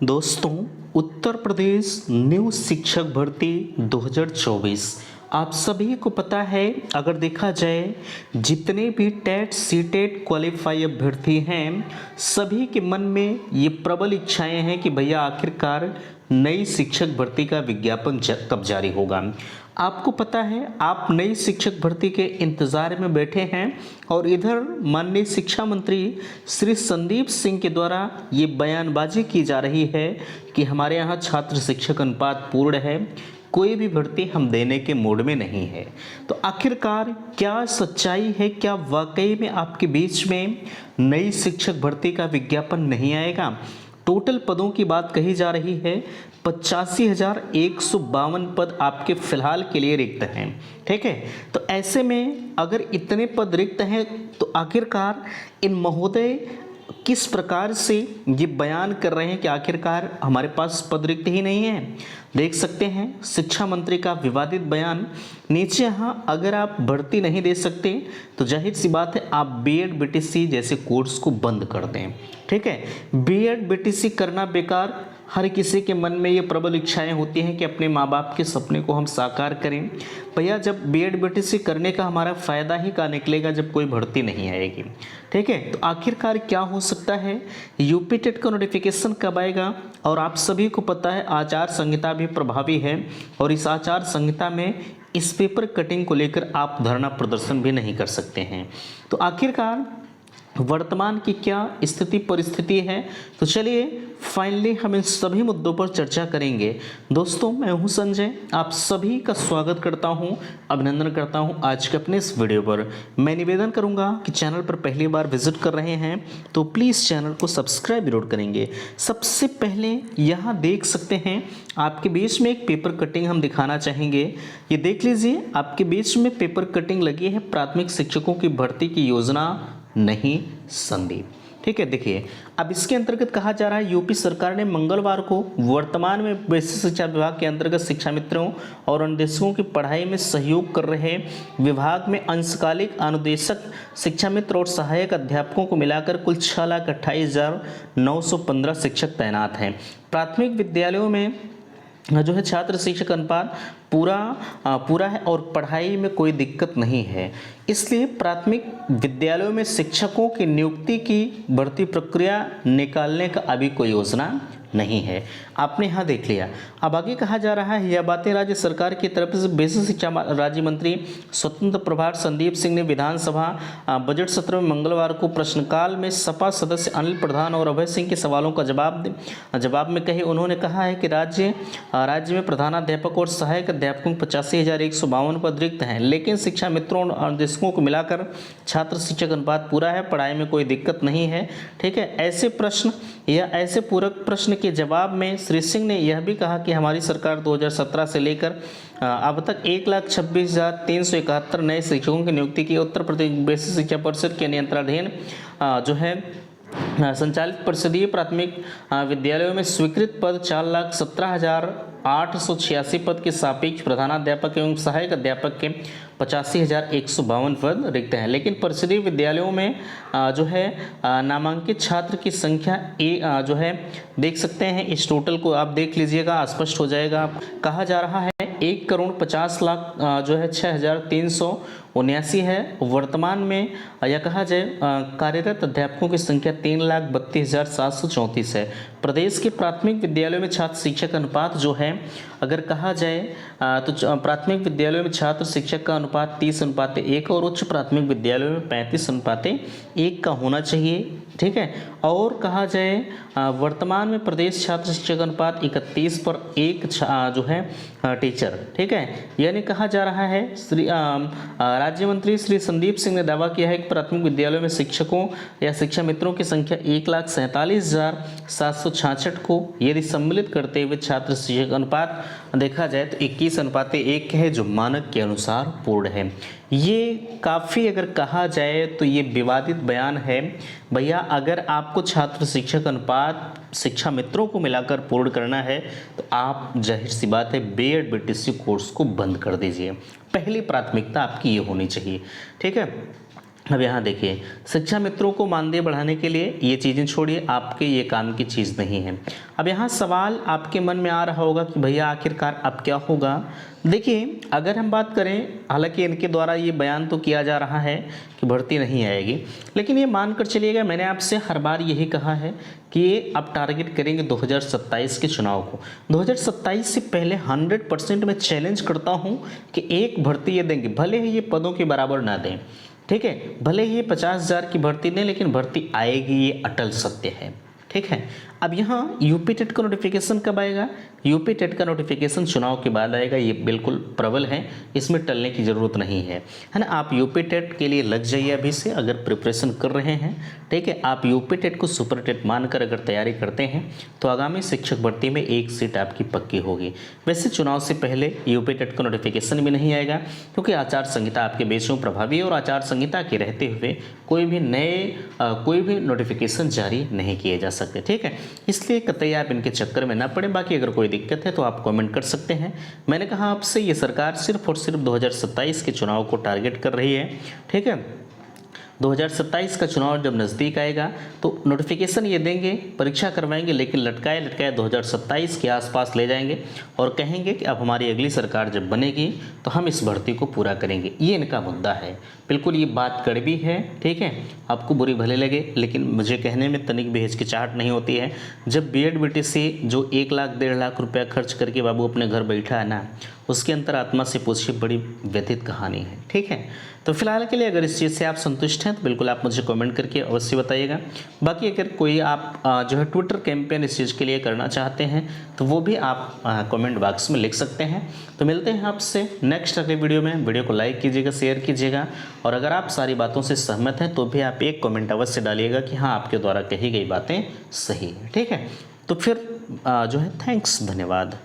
दोस्तों, उत्तर प्रदेश न्यू शिक्षक भर्ती 2024 आप सभी को पता है। अगर देखा जाए जितने भी टेट सीटेट क्वालिफाई अभ्यर्थी हैं सभी के मन में ये प्रबल इच्छाएं हैं कि भैया आखिरकार नई शिक्षक भर्ती का विज्ञापन कब जारी होगा। आपको पता है आप नई शिक्षक भर्ती के इंतज़ार में बैठे हैं और इधर माननीय शिक्षा मंत्री श्री संदीप सिंह के द्वारा ये बयानबाजी की जा रही है कि हमारे यहाँ छात्र शिक्षक अनुपात पूर्ण है, कोई भी भर्ती हम देने के मूड में नहीं है। तो आखिरकार क्या सच्चाई है, क्या वाकई में आपके बीच में नई शिक्षक भर्ती का विज्ञापन नहीं आएगा? टोटल पदों की बात कही जा रही है, 85,152 पद आपके फिलहाल के लिए रिक्त हैं। ठीक है, तो ऐसे में अगर इतने पद रिक्त हैं तो आखिरकार इन महोदय किस प्रकार से ये बयान कर रहे हैं कि आखिरकार हमारे पास पद रिक्त ही नहीं है। देख सकते हैं शिक्षा मंत्री का विवादित बयान। नीचे यहाँ अगर आप भर्ती नहीं दे सकते तो जाहिर सी बात है आप बीएड बीटीसी जैसे कोर्स को बंद कर दें। ठीक है, बीएड बीटीसी करना बेकार। हर किसी के मन में ये प्रबल इच्छाएं होती हैं कि अपने माँ बाप के सपने को हम साकार करें। भैया जब बीएड बीटीसी करने का हमारा फ़ायदा ही का निकलेगा जब कोई भर्ती नहीं आएगी। ठीक है, तो आखिरकार क्या हो सकता है, यूपी टेट का नोटिफिकेशन कब आएगा? और आप सभी को पता है आचार संहिता भी प्रभावी है और इस आचार संहिता में इस पेपर कटिंग को लेकर आप धरना प्रदर्शन भी नहीं कर सकते हैं। तो आखिरकार वर्तमान की क्या स्थिति परिस्थिति है, तो चलिए फाइनली हम इन सभी मुद्दों पर चर्चा करेंगे। दोस्तों, मैं हूं संजय, आप सभी का स्वागत करता हूं, अभिनंदन करता हूं आज के अपने इस वीडियो पर। मैं निवेदन करूंगा कि चैनल पर पहली बार विजिट कर रहे हैं तो प्लीज़ चैनल को सब्सक्राइब जरूर करेंगे। सबसे पहले यहाँ देख सकते हैं आपके बीच में एक पेपर कटिंग हम दिखाना चाहेंगे। ये देख लीजिए, आपके बीच में पेपर कटिंग लगी है, प्राथमिक शिक्षकों की भर्ती की योजना नहीं संदीप। ठीक है, देखिए अब इसके अंतर्गत कहा जा रहा है यूपी सरकार ने मंगलवार को वर्तमान में बेसिक शिक्षा विभाग के अंतर्गत शिक्षा मित्रों और अनुदेशकों की पढ़ाई में सहयोग कर रहे विभाग में अंशकालिक अनुदेशक शिक्षा मित्र और सहायक अध्यापकों को मिलाकर कुल 6,28,915 शिक्षक तैनात हैं। प्राथमिक विद्यालयों में जो है छात्र शिक्षक अनुपात पूरा है और पढ़ाई में कोई दिक्कत नहीं है, इसलिए प्राथमिक विद्यालयों में शिक्षकों की नियुक्ति की भर्ती प्रक्रिया निकालने का अभी कोई योजना नहीं है। आपने यहाँ देख लिया। अब आगे कहा जा रहा है, यह बातें राज्य सरकार की तरफ से बेसिक शिक्षा राज्य मंत्री स्वतंत्र प्रभार संदीप सिंह ने विधानसभा बजट सत्र में मंगलवार को प्रश्नकाल में सपा सदस्य अनिल प्रधान और अभय सिंह के सवालों का जवाब में कहे। उन्होंने कहा है कि राज्य में प्रधानाध्यापक और सहायक अध्यापकों 85,152 पद रिक्त हैं, लेकिन शिक्षा मित्रों और निर्देशकों को मिलाकर छात्र शिक्षक अनुपात पूरा है, पढ़ाई में कोई दिक्कत नहीं है। ठीक है, ऐसे प्रश्न या ऐसे पूरक प्रश्न के जवाब में श्री सिंह ने यह भी कहा कि हमारी सरकार 2017 से लेकर अब तक 1,26,371 नए शिक्षकों की नियुक्ति की। उत्तर प्रदेश बेसिक शिक्षा परिषद के नियंत्रणाधीन जो है संचालित परिषदीय प्राथमिक विद्यालयों में स्वीकृत पद 4,17,886 पद के सापेक्ष प्रधानाध्यापक एवं सहायक अध्यापक के 85,152 पद रिक्त हैं, लेकिन परिषदीय विद्यालयों में जो है नामांकित छात्र की संख्या जो है देख सकते हैं। इस टोटल को आप देख लीजिएगा, स्पष्ट हो जाएगा। कहा जा रहा है 1,50,00,000 जो है 6,379 है। वर्तमान में या कहा जाए कार्यरत अध्यापकों की संख्या 3,32,734 है। प्रदेश के प्राथमिक विद्यालयों में छात्र शिक्षक अनुपात जो है अगर कहा जाए तो प्राथमिक विद्यालयों में छात्र शिक्षक का अनुपात 30:1 और उच्च प्राथमिक विद्यालयों में 35:1 का होना चाहिए। ठीक है, और कहा जाए वर्तमान में प्रदेश छात्र शिक्षक अनुपात 31:1 जो है टीचर। ठीक है, यानी कहा जा रहा है राज्य मंत्री श्री संदीप सिंह ने दावा किया है कि प्राथमिक विद्यालयों में शिक्षकों या शिक्षा मित्रों की संख्या 1,47,766 को यदि सम्मिलित करते हुए छात्र शिक्षक अनुपात देखा जाए तो 21:1 है, जो मानक के अनुसार पूर्ण है। ये काफ़ी अगर कहा जाए तो ये विवादित बयान है। भैया अगर आपको छात्र शिक्षक अनुपात शिक्षा मित्रों को मिलाकर पूर्ण करना है तो आप जाहिर सी बात है बीएड बीटीसी कोर्स को बंद कर दीजिए। पहली प्राथमिकता आपकी ये होनी चाहिए। ठीक है, अब यहाँ देखिए, शिक्षा मित्रों को मानदेय बढ़ाने के लिए ये चीज़ें छोड़िए, आपके ये काम की चीज़ नहीं है। अब यहाँ सवाल आपके मन में आ रहा होगा कि भैया आखिरकार अब क्या होगा। देखिए, अगर हम बात करें, हालांकि इनके द्वारा ये बयान तो किया जा रहा है कि भर्ती नहीं आएगी, लेकिन ये मानकर चलिएगा, मैंने आपसे हर बार यही कहा है कि ये अब टारगेट करेंगे 2027 के चुनाव को। 2027 से पहले 100% मैं चैलेंज करता हूँ कि एक भर्ती ये देंगे, भले ही ये पदों के बराबर ना दें, ठीक है, भले ही 50,000 की भर्ती दें, लेकिन भर्ती आएगी, ये अटल सत्य है, ठीक है। अब यहाँ यूपी टेट का नोटिफिकेशन कब आएगा? यूपी टेट का नोटिफिकेशन चुनाव के बाद आएगा, ये बिल्कुल प्रबल है, इसमें टलने की ज़रूरत नहीं है ना। आप यूपी टेट के लिए लग जाइए अभी से, अगर प्रिपरेशन कर रहे हैं, ठीक है। आप यूपी टेट को सुपर टेट मानकर अगर तैयारी करते हैं तो आगामी शिक्षक भर्ती में एक सीट आपकी पक्की होगी। वैसे चुनाव से पहले यूपी टेट का नोटिफिकेशन भी नहीं आएगा, क्योंकि आचार संहिता आपके बेस में प्रभावी है और आचार संहिता के रहते हुए कोई भी नोटिफिकेशन जारी नहीं किए जा सकते, ठीक है। इसलिए कतई आप इनके चक्कर में ना पड़े। बाकी अगर कोई दिक्कत है तो आप कमेंट कर सकते हैं। मैंने कहा आपसे, ये सरकार सिर्फ और सिर्फ 2027 के चुनाव को टारगेट कर रही है, ठीक है। 2027 का चुनाव जब नज़दीक आएगा तो नोटिफिकेशन ये देंगे, परीक्षा करवाएंगे, लेकिन लटकाए 2027 के आसपास ले जाएंगे और कहेंगे कि अब हमारी अगली सरकार जब बनेगी तो हम इस भर्ती को पूरा करेंगे। ये इनका मुद्दा है। बिल्कुल ये बात कड़वी है, ठीक है, आपको बुरी भले लगे, लेकिन मुझे कहने में तनिक भी हिचकिचाहट नहीं होती है। जब बीएड बीटीसी जो 1 लाख 1.5 लाख रुपया खर्च करके बाबू अपने घर बैठा है ना, उसके अंतरात्मा से पूछिए, बड़ी व्यथित कहानी है, ठीक है। तो फिलहाल के लिए अगर इस चीज़ से आप संतुष्ट हैं तो बिल्कुल आप मुझे कमेंट करके अवश्य बताइएगा। बाकी अगर कोई आप जो है ट्विटर कैंपेन इस चीज़ के लिए करना चाहते हैं तो वो भी आप कमेंट बॉक्स में लिख सकते हैं। तो मिलते हैं आपसे नेक्स्ट अगले वीडियो में। वीडियो को लाइक कीजिएगा, शेयर कीजिएगा, और अगर आप सारी बातों से सहमत हैं तो भी आप एक कमेंट अवश्य डालिएगा कि हाँ, आपके द्वारा कही गई बातें सही है, ठीक है। तो फिर जो है थैंक्स, धन्यवाद।